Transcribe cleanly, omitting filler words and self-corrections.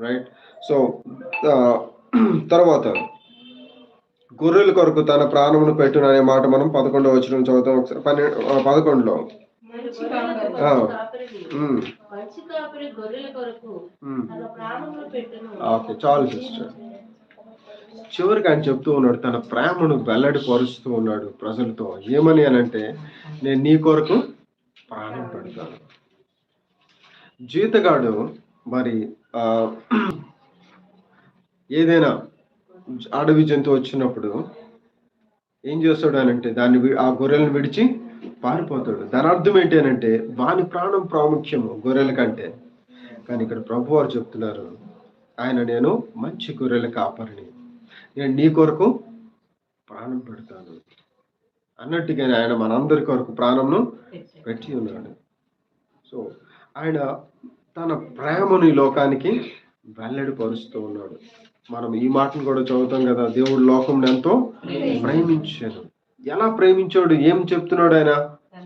Right. So తర్వాత గొర్రెల కొరకు తన ప్రాణమును పెట్టును అనే మాట మనం 11వ వచనం చదువుతాం ఒకసారి. 11లో ఓకే, చాలు సిస్టర్. చివరికి ఆయన చెప్తూ ఉన్నాడు, తన ప్రేమను వెల్లడి పరుస్తూ ఉన్నాడు ప్రజలతో. ఏమని అనంటే, నేను నీ కొరకు ప్రాణం పెడతాను. జీతగాడు మరి ఏదైనా అడవి జంతువు వచ్చినప్పుడు ఏం చేస్తాడు అనంటే, ఆ గొర్రెలను విడిచి పారిపోతాడు. దాని అర్థం ఏంటి అనంటే, వాని ప్రాణం ప్రాముఖ్యము గొర్రెల కంటే. కానీ ఇక్కడ ప్రభు వారు చెప్తున్నారు, నేను మంచి గొర్రెల కాపరిని, నేను నీ కొరకు ప్రాణం పెడతాను అన్నట్టుగానే ఆయన మనందరి కొరకు ప్రాణంను పెట్టి ఉన్నాడు. సో ఆయన తన ప్రేమను ఈ లోకానికి వెల్లడి పరుస్తూ ఉన్నాడు. మనం ఈ మాటను కూడా చదువుతాం కదా, దేవుడు లోకం ఎంతో ప్రేమించాడు. ఎలా ప్రేమించాడు, ఏం చెప్తున్నాడు ఆయన?